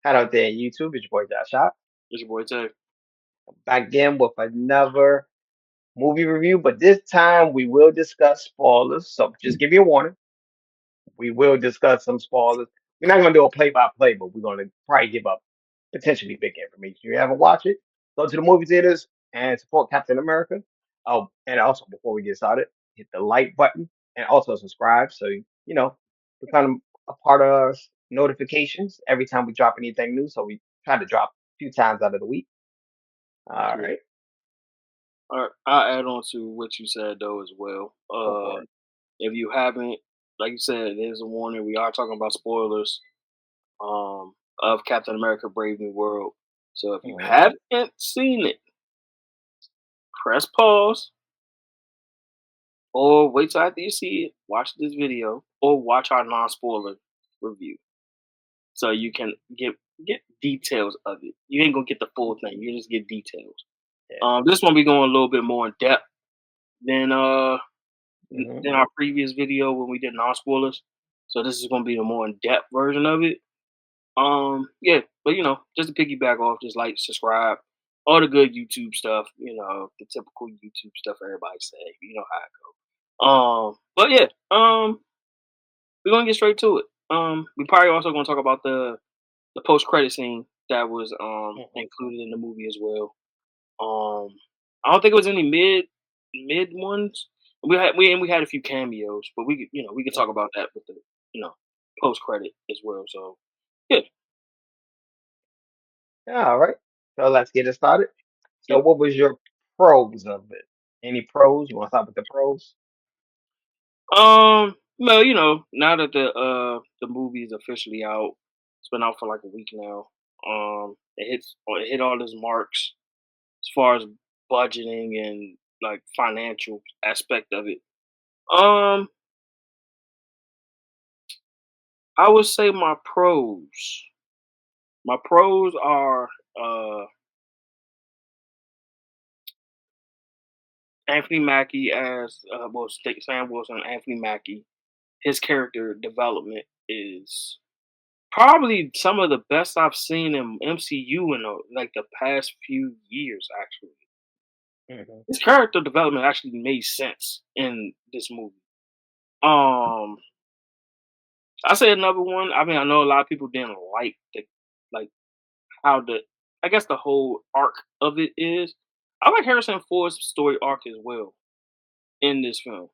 Shout out there YouTube. It's your boy Josh Shop. It's your boy Tay. Back again with another movie review, but this time we will discuss spoilers. So just give you a warning. We will discuss some spoilers. We're not going to do a play by play, but we're going to probably give up potentially big information. If you haven't watched it, go to the movie theaters and support Captain America. Oh, and also before we get started, hit the like button and also subscribe so you know become a part of our notifications every time we drop anything new. So we try to drop a few times out of the week. All Yeah. right, All right. I'll add on to what you said though as well. go for it. If you haven't, like you said, there's a warning. We are talking about spoilers of Captain America: Brave New World. So if you Mhm. haven't seen it, press pause or wait till after you see it. Watch this video or watch our non-spoiler review, so you can get details of it. You ain't gonna get the full thing. You just get details. Yeah. This one be going a little bit more in depth than Hmm. than our previous video when we did non-spoilers. So this is gonna be the more in-depth version of it. Yeah, but just to piggyback off, just like, subscribe, all the good YouTube stuff. The typical YouTube stuff everybody say. You know how it go. But yeah, we're gonna get straight to it. We probably also gonna talk about the post-credit scene that was Hmm. included in the movie as well. Um, I don't think it was any mid ones. We had a few cameos, but we could talk about that with the you know post credit as well. So yeah. Yeah, all right. So let's get it started. So Yep. what was your pros of it? Any pros? You want to start with the pros? Well, now that the movie is officially out, it's been out for like a week now. It hit all its marks as far as budgeting and like financial aspect of it. Um, I would say my pros. My pros are uh Anthony Mackie as Sam Wilson. Anthony Mackie, his character development is probably some of the best I've seen in MCU in like the past few years. Actually, Hmm. his character development actually made sense in this movie. Um, I say another one. I mean, I know a lot of people didn't like like how I guess the whole arc of it is. I like Harrison Ford's story arc as well in this film.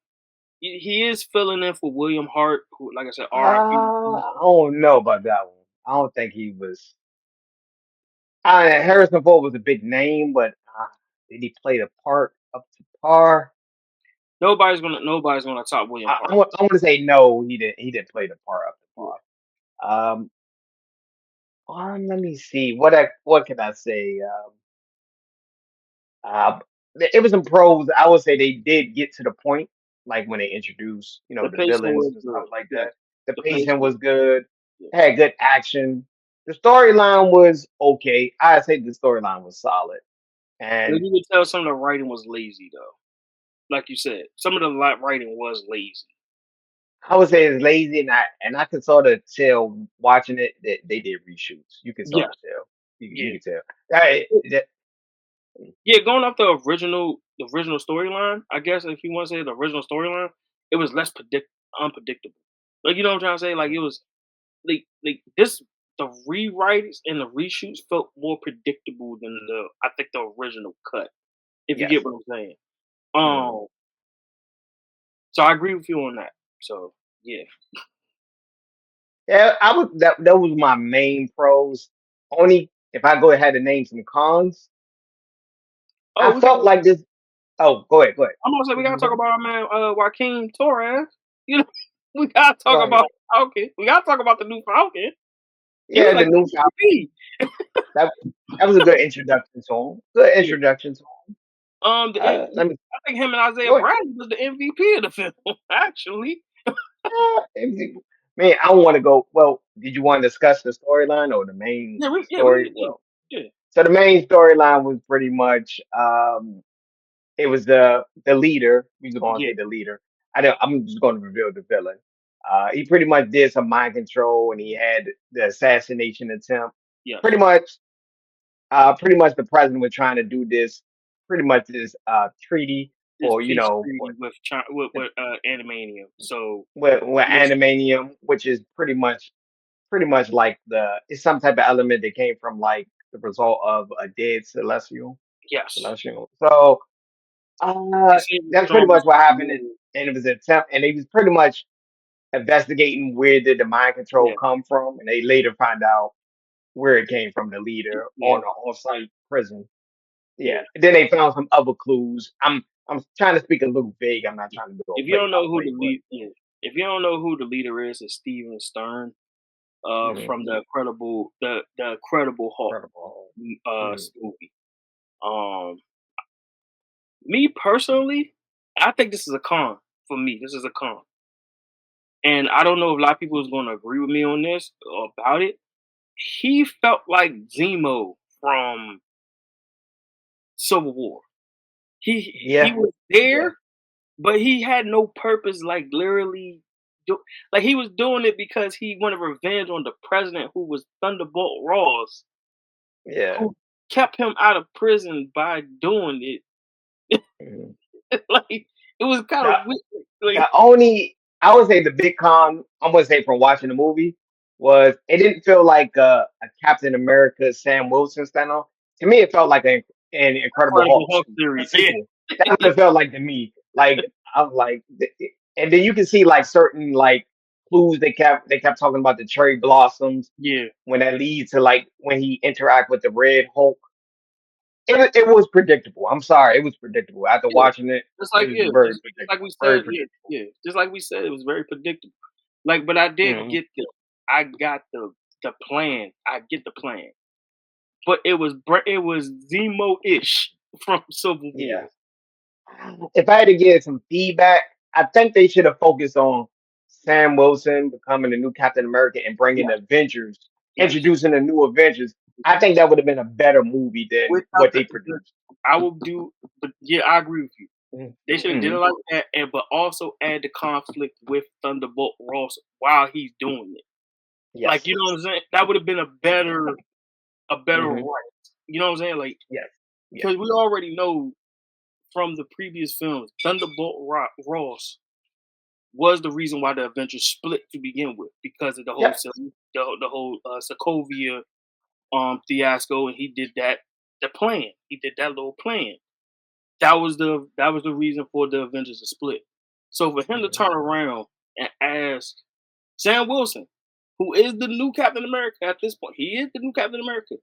He is filling in for William Hart, who, like I said, R.I.P. I don't know about that one. I don't think he was. Harrison Ford was a big name, but did he play the part up to par? Nobody's gonna top William I, I Hart. want. I want to say no. He didn't. He didn't play the part up to Yeah. par. Let me see. What can I say? Uh, it was some pros. I would say they did get to the point, like when they introduced, The the pacing villains was and stuff good. like Yeah, that. The the pacing pacing. was good. Yeah. Had good action. The storyline was okay. I'd say the storyline was solid. But And you could tell some of the writing was lazy, though. Like you said, some of the writing was lazy. I would say it's lazy, and I could sort of tell watching it that they did reshoots. You can sort Yes. of tell. You Yeah. can tell. That, that, Yeah, going off the original storyline, I guess if you want to say the original storyline, it was less unpredictable. Like, you know what I'm trying to say? Like, it was like this the rewrites and the reshoots felt more predictable than I think the original cut. If you get yes. what I'm saying. Mhm. Um, so I agree with you on that. So yeah. Yeah, I would. That was my main pros. Only if I go ahead and name some cons, Oh, I we got. felt like this. Oh, go ahead. Go ahead. I'm gonna say we What you gotta were talk saying? about our man Joaquin Torres. You know, we gotta talk Right. about Falcon. We gotta talk about the new Falcon. He was Yeah, the like new the Falcon. MVP. That that was a good introduction to him. Good Yeah. introduction to him. Let me I think him and Isaiah go ahead. Bradley was the MVP of the film. Actually, Man, I want to go. Well, did you want to discuss the storyline or the main yeah, story? Well, yeah. so the main storyline was pretty much it was the leader. We just gonna Yeah. say the leader. I'm just gonna reveal the villain. He pretty much did some mind control, and he had the assassination attempt. Yes. pretty much, the president was trying to do this, pretty much this treaty This for, peace treaty with Animanium. So with was Animanium, which is pretty much like it's some type of element that came from like the result of a dead yes. celestial. So They say it was that's pretty strong. much what happened, and it was an attempt, and he was pretty much investigating where did the mind control Yeah. come from, and they later find out where it came from the leader Yeah. on an on-site prison. Yeah. Yeah. And then they found some other clues. I'm trying to speak a little vague. I'm not trying to do a If you play don't by know who the play, but lead, yeah. If you don't know who the leader is, it's Steven Stern. mm, From the Incredible Hulk incredible. Mm, movie. Um, Me personally, I think this is a con for me. This is a con, and I don't know if a lot of people is going to agree with me on this or about it. He felt like Zemo from Civil War. He yeah, was yeah, there, but he had no purpose. Like literally, like he was doing it because he wanted revenge on the president who was Thunderbolt Ross, yeah. who kept him out of prison by doing it. Mhm. Like it was kind The of weird. the Like only I would say the big con I'm gonna say from watching the movie was it didn't feel like a Captain America Sam Wilson standoff. To me, it felt like an Incredible Incredible Hulk Hulk a series. Yeah, sequel. That's what it felt like to me. Like I'm like, and then you can see like certain like clues they kept talking about the cherry blossoms yeah. when that leads to like when he interact with the Red Hulk. It was predictable. I'm sorry, it was predictable. After Yeah, watching it, it was very just like we predictable. Very said, predictable. just like we said, it was very predictable. Like, but Mhm. I got the plan. I get the plan, but it was Zemo ish from Civil Yeah. War. If I had to give some feedback, I think they should have focused on Sam Wilson becoming the new Captain America and bringing the Yes, Avengers, yes. introducing the new Avengers. I think that would have been a better movie than Without what they the produced. I will do, but yeah, I agree with you. They should have did it Mm-hmm. like that, and but also add the conflict with Thunderbolt Ross while he's doing it. Like Yes. you know what I'm saying? That would have been a better Mm-hmm. write. You know what I'm saying? Like Yes. Yes. because we already know from the previous films, Ross was the reason why the Avengers split to begin with because of Yep. the whole Sokovia fiasco, and he did that the plan. He did that little plan. That was the reason for the Avengers to split. So for him to Mhm. turn around and ask Sam Wilson, who is the new Captain America at this point, he is the new Captain America,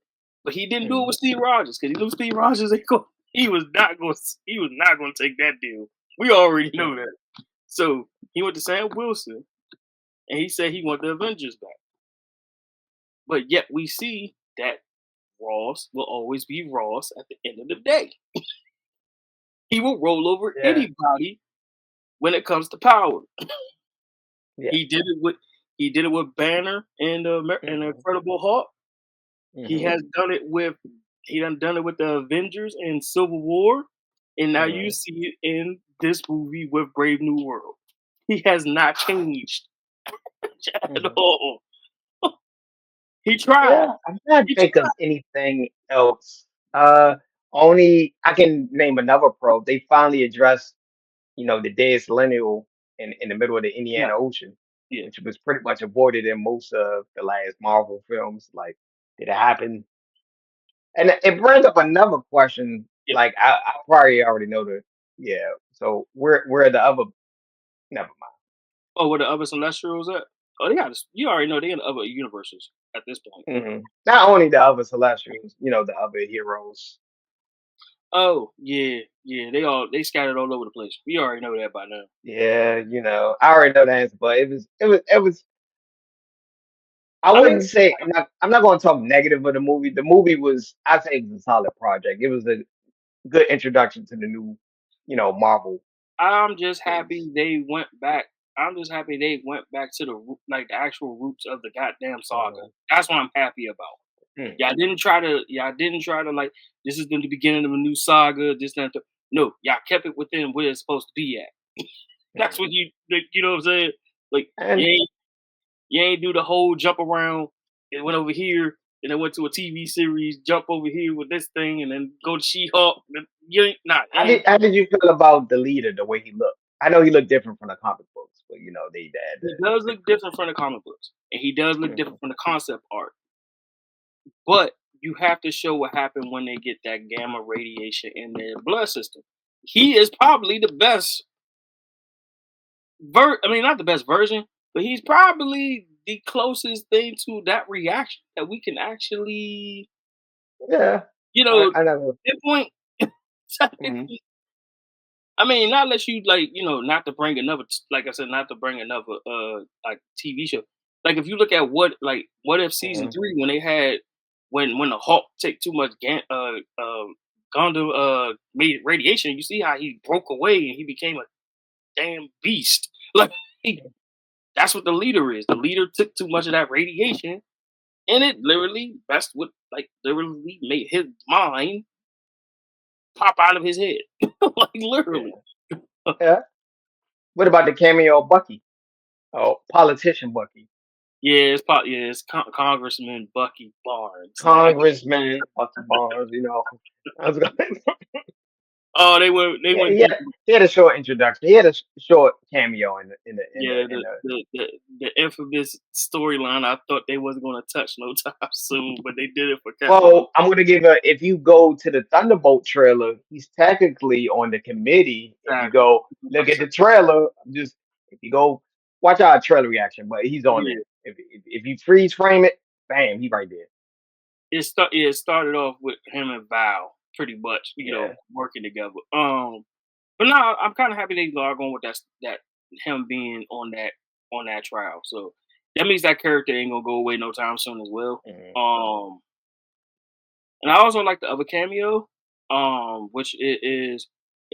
but he didn't do it Mhm. with Steve Rogers because he knew Steve Rogers ain't go, he was not going to take that deal. We already know Mhm. that. So he went to Sam Wilson and he said he wanted the Avengers back. But yet we see that Ross will always be Ross at the end of the day. He will roll over Yeah. anybody when it comes to power. Yeah. He did it with Banner and and Mhm. Incredible Hulk. He Mhm. has done it with done it with the Avengers in Civil War, and now you Mhm. see it in this movie with Brave New World. He has not changed at Mhm. all. He tried. Yeah, I'm trying to He think of tried. anything else. Only I can name another pro. They finally addressed, the dead selenial in the middle of the Yeah, Indiana Ocean, yeah, which was pretty much avoided in most of the last Marvel films. Like, did it happen? And it brings up another question. yeah. Like, I probably already know the, yeah. So where are the other? Never Oh, where the other Celestials at? Oh, they got. You already know they in other universes at this point. mind. Not only the other Celestials, the other heroes. Oh, yeah, yeah. They scattered all over the place. We already know that by now. Yeah, I already know the answer, but it was. I I mean, wouldn't say I'm not going to talk negative of the movie. The movie was, I say, it was a solid project. It was a good introduction to the new, Marvel I'm just phase. happy they went back. I'm just happy they went back to like the actual roots of the goddamn saga. Mhm. That's what I'm happy about. Mhm. Y'all didn't try to like this is the beginning of a new saga. This and that. No, y'all kept it within where it's supposed to be at. That's what Mhm. you know what I'm saying. Like And you ain't do the whole jump around and went over here. and then went to a TV series, jump over here with this thing, and then go to She-Hulk. You ain't not. How did you feel about the leader, the way he looked? I know he looked different from the comic books, but you know they had He does the look different from the comic books, and he does look Mhm. different from the concept art. But you have to show what happened when they get that gamma radiation in their blood system. He is probably the best I mean, not the best version, but he's probably the closest thing to that reaction that we can actually, Yeah, you know, I never. pinpoint. Mhm. Technically, I mean, not unless you like, not to bring another, like I said, not to bring another, like TV show. Like if you look at what if season Mhm. 3 when they had when the Hulk take too much Gundam made radiation, you see how he broke away and he became a damn beast. Like he, that's what the leader is. The leader took too much of that radiation, and it literally messed with, like, literally made his mind pop out of his head, like Yeah, literally. yeah. What about the cameo of Bucky? Oh, politician Bucky, Yeah, it's Congressman Bucky Barnes. Like, Congressman Bucky Barnes. You know, I was gonna. oh, they Yeah, went deep. he had a short introduction. He had a short cameo Yeah, in the. the infamous storyline. I thought they wasn't gonna touch no time soon, but they did it for Captain Marvel. Well, I'm gonna give a. If you go to the Thunderbolt trailer, he's technically on the committee. If you Exactly. go look at the trailer, just if you go watch our trailer reaction, but he's on Yeah, there. If you freeze frame it, bam, he right there. it started off with him and Val, pretty much, Yeah. working together. But now I'm kind of happy they are going with that him being on that trial. So that means that character ain't gonna go away no time soon as well. Mhm. Um, and I also like the other cameo, which there's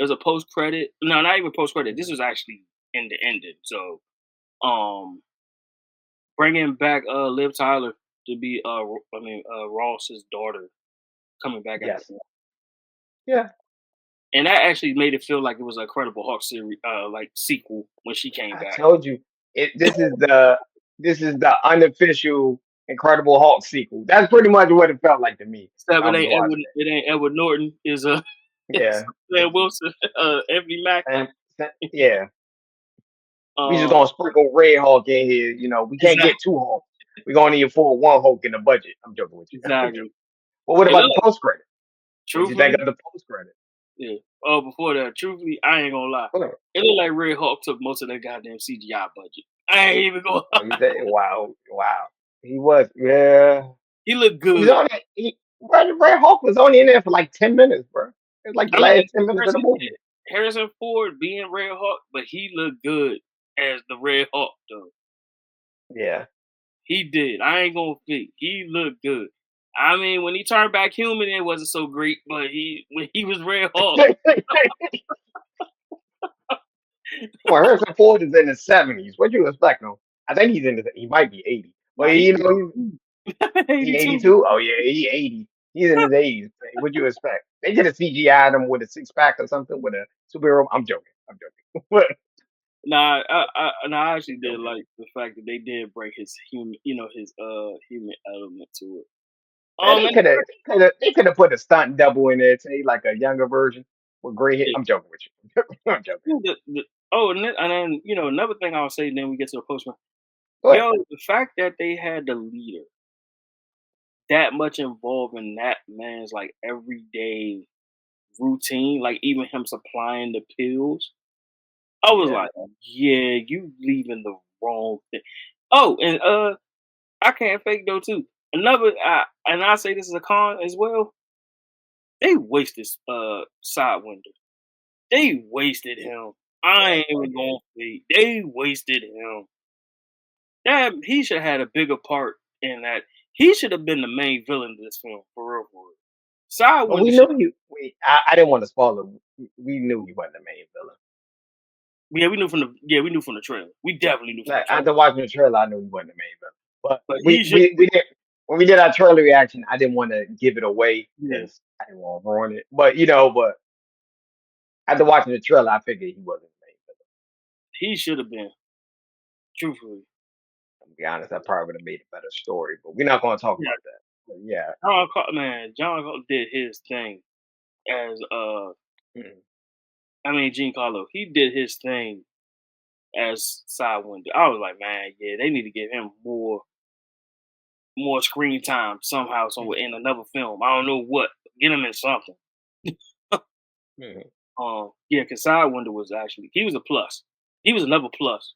a post credit. No, not even post credit. This was actually in the ending. So um, bringing back Liv Tyler to be Ross's daughter coming back at the Yes. end. Yeah. And that actually made it feel like it was a Incredible Hulk series, like sequel when she came I back. told you. This is the unofficial Incredible Hulk sequel. That's pretty much what it felt like to me when Except I was watching It ain't Edward Norton. Is it. it's Yeah. Sam Wilson, Anthony Mackie. And yeah. We just Um, gonna sprinkle Red Hulk in here. You know, we can't exactly, get two Hulks. We're gonna need afford one Hulk in the budget. I'm joking with you. I'm joking. exactly. But what It about look the post credit? What you think truthfully, of the post credit? yeah. Oh, before that, truthfully, I ain't gonna lie. It looked like Red Hulk took most of that goddamn CGI budget. I ain't even gonna Oh, lie. you said, wow, wow. He was, yeah. He looked He was good. on it. Red Hulk was only in there for like 10 minutes, bro. It's like the I mean, last in 10 minutes of the comparison, movie. Harrison Ford being Red Hulk, but he looked good as the Red Hulk though. Yeah. He did. I ain't gonna fake. He looked good. I mean, when he turned back human, it wasn't so great. But when he was Red Hulk, Well, Harrison Ford is in his 70s. What you expect, no? I think he might be 80. But nah, he you know, he 82. 82. Oh yeah, he 80. He's in his 80s. What you expect? They did a CGI him with a six pack or something with a superhero. I'm joking. I'm joking. But I actually I'm did joking. like the fact that they did bring his human, his human element to it. Man, they And could have, they could have put a stunt double in there, say like a younger version with gray hair. yeah, I'm joking with you. I'm joking. and then another thing I'll say. Then we get to the postman. Go ahead. Yo, the fact that they had the leader that much involved in that man's like everyday routine, like even him supplying the pills. I was Yeah. like, yeah, you leaving the wrong thing. Oh, and I can't fake though too. And I say this is a con as well. They wasted Sidewinder. They wasted him. I Yeah. ain't They even did. gonna fake. They wasted him. That he should have had a bigger part in that. He should have been the main villain of this film for real. For real. But we Sidewinder should. knew you. I didn't want to spoil it. We knew he wasn't the main villain. We knew from the trailer. We definitely knew from the Like trailer. after watching the trailer, I knew he wasn't the main villain. But But he should. we didn't. When we did our trailer reaction, I didn't want to give it away Yeah, because I didn't want to ruin it. But you know, but after watching the trailer, I figured he wasn't the main villain. he should have been. Truthfully. To be honest, that probably would have made a better story. But we're not going to talk Yeah. about that. Yeah. John did his thing as Mhm. Giancarlo. He did his thing as Sidewinder. I was like, man, yeah, they need to give him more screen time somehow, somewhere in another film. I don't know what. Get him in something. Mhm. Yeah, because Sidewinder was actually he was a plus. He was another plus.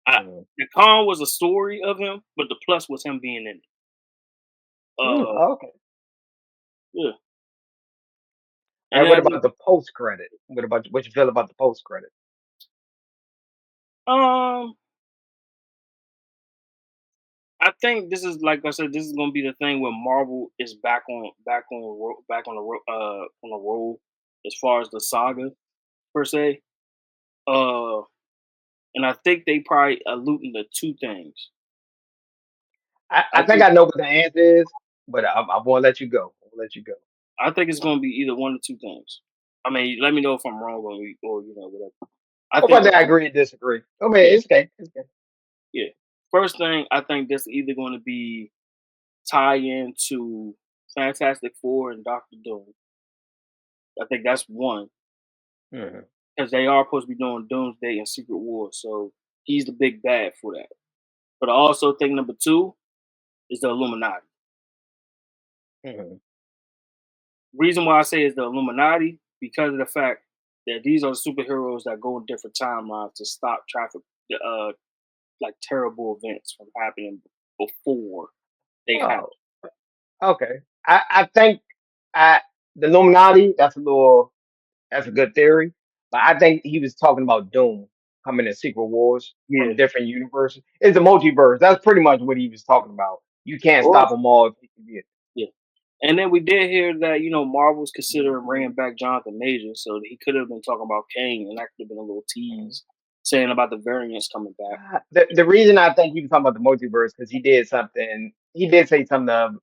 I, Mhm. the con was a story of him, but the plus was him being in it. Mm, Uh, okay. yeah, All and right. What then about the post credit? What you feel about the post credit? um, I think this is like I said, this is gonna be the thing where Marvel is back on the roll as far as the saga per se. Uh, and I think they probably alluding to two things. I I think think I know what the answer is, but I won't let you go. I won't let you go. I think it's gonna be either one or two things. I mean, let me know if I'm wrong or whatever. I Or think whether the I agree or disagree. I mean, yeah it's okay. It's okay. yeah first thing I think this either going to be tie into Fantastic Four and Doctor Doom. I think that's one Mhm. because they are supposed to be doing Doomsday and Secret War, so he's the big bad for that. But I also think number two is the Illuminati. Mhm. Reason why I say is the Illuminati because of the fact that these are superheroes that go in different timelines to stop traffic, like terrible events from happening before they happen. Oh, okay. I think I the Illuminati. That's a good theory. But I think he was talking about Doom coming in Secret Wars Yeah. from different universes. It's the multiverse. That's pretty much what he was talking about. You can't Or stop them all. yeah. And then we did hear that, Marvel's considering bringing back Jonathan Majors, so he could have been talking about Kane, and that could have been a little Mhm. tease saying about the variants coming back. The reason I think he was talking about the multiverse because he did something. He did say something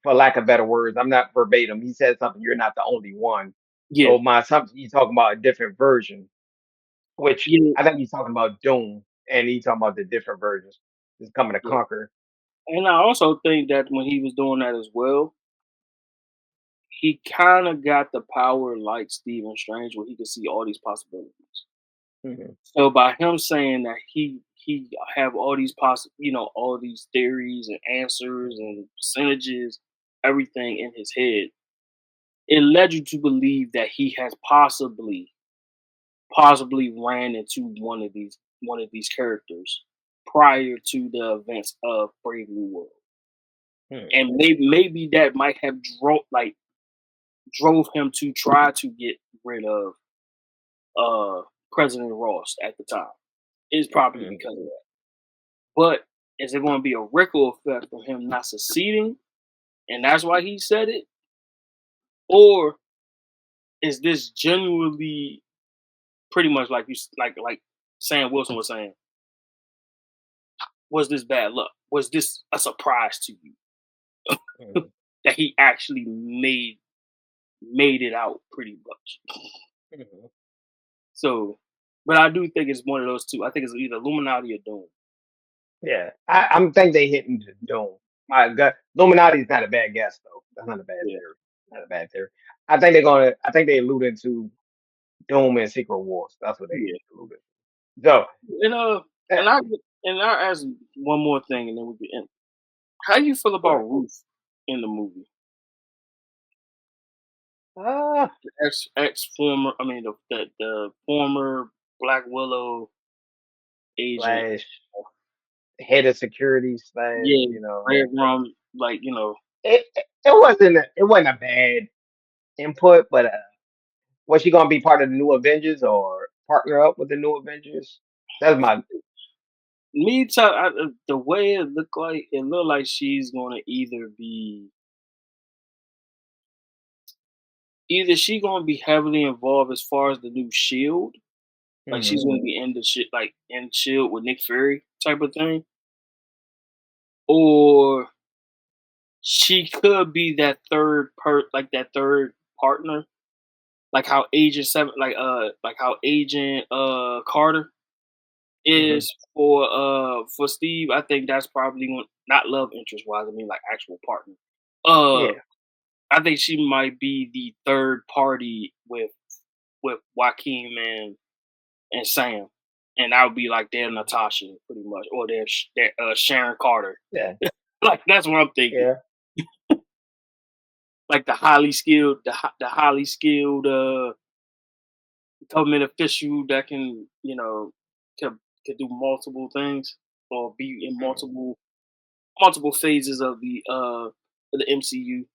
for lack of better words. I'm not verbatim. He said something. You're not the only one. Yeah, So my assumption he's talking about a different version, which yeah, I think he's talking about Doom, and he's talking about the different versions. He's coming to yeah. conquer. And I also think that when he was doing that as well, he kind of got the power like Stephen Strange, where he could see all these possibilities. Mhm. So by him saying that he have all these all these theories and answers and percentages, everything in his head, it led you to believe that he has possibly ran into one of these characters prior to the events of Brave New World. Mhm. And maybe that might have drove him to try to get rid of uh President Ross at the time. It's probably Mhm. because of that. But is it going to be a ripple effect from him not succeeding, and that's why he said it, or is this genuinely pretty much like like Sam Wilson was saying? Was this bad luck? Was this a surprise to you Mhm. that he actually made it out pretty much? Mhm. So, but I do think it's one of those two. I think it's either Illuminati or Doom. Yeah, I'm think they hitting the Doom. My God, Illuminati's not a bad guess though. That's not a bad Yeah, theory. Not a bad theory. I think they're gonna. I think they alluded to Doom and Secret Wars. That's what they yeah. alluded. So, And eh, and I and I ask one more thing, and then we can end. How you feel about sure. Ruth in the movie? Ah, Ex former, I mean the former Black Widow agent. Flash, head of security slash. Yeah, Red Rum, It wasn't a bad input, but was she gonna be part of the new Avengers or partner up with the new Avengers? That's my. the way it looked like she's gonna either she gonna be heavily involved as far as the new Shield, like she's Mhm. gonna be in the shit like in Shield with Nick Fury type of thing, or she could be that that third partner, like how Agent Carter Mhm. is for Steve. I think that's probably not love interest wise. I mean like actual partner. Uh, Yeah, I think she might be the third party with Joaquin and Sam, and I would be like their Natasha pretty much, or their Sharon Carter. yeah, Like that's what I'm thinking. yeah. Like the highly skilled government official that can can do multiple things or be in Mhm, multiple phases of the MCU.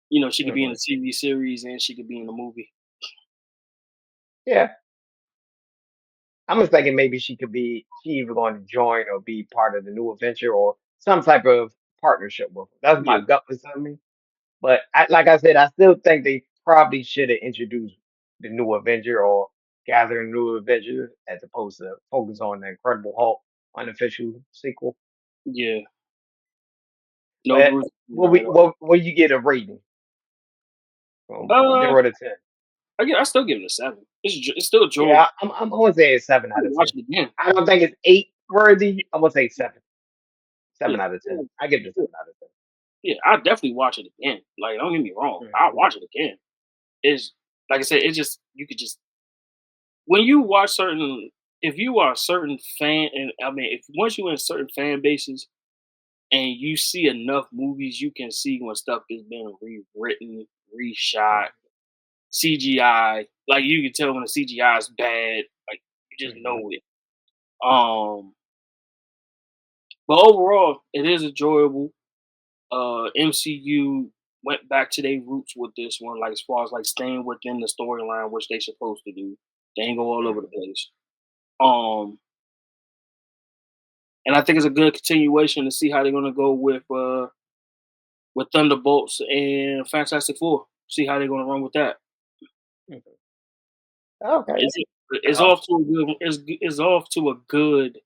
You know, she could be in mhm. a TV series and she could be in a movie. Yeah, I'm just thinking maybe she either going to join or be part of the new adventure or some type of partnership with them. That's my Yeah, gut was telling me. But like I said, I still think they probably should have introduced the new Avenger or gathering new Avenger as opposed to focus on the Incredible Hulk unofficial sequel. yeah. No But Bruce Banner at all. what you get a rating from Uh, 0 to 10? I still give it a 7. It's still Yeah, enjoyable. I'm gonna say it's seven I out can of watch ten. it again. I don't think it's 8 worthy. I'm gonna say seven. Yeah, 7 out of 10. I give it a 7 out of yeah. I definitely watch it again. Like, don't get me wrong. 10. I'll watch it again. It's like I said. It's just you could just when you watch certain. If you are a certain fan, and I mean, if once you're in certain fan bases and you see enough movies, you can see when stuff is being rewritten, Mhm, reshot, CGI. Like you can tell when the CGI is bad. Like you just know mhm, it. Um, but overall, it is enjoyable. MCU went back to their roots with this one, like as far as like staying within the storyline, which they supposed to do. They ain't go all over the mhm. place. Um, and I think it's a good continuation to see how they're gonna go with Thunderbolts and Fantastic Four. See how they're gonna run with that. Mhm. Okay. It's it's Um, off to a good it's off to a good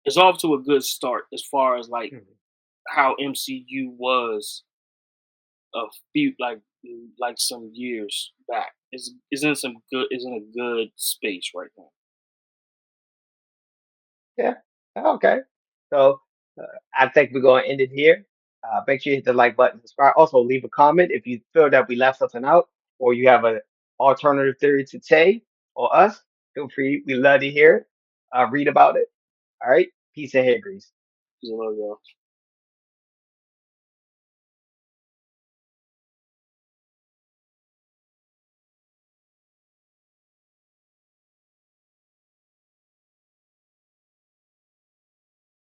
it's off to a good start as far as like mhm. how MCU was a few like some years back. Is in a good space right now. Yeah. Okay. So uh, I think we're going to end it here. Make sure you hit the like button, subscribe. Also, leave a comment if you feel that we left something out or you have an alternative theory to say or us. Feel free. We love to hear it. Read about it. All right. Peace and hair grease. Just love y'all.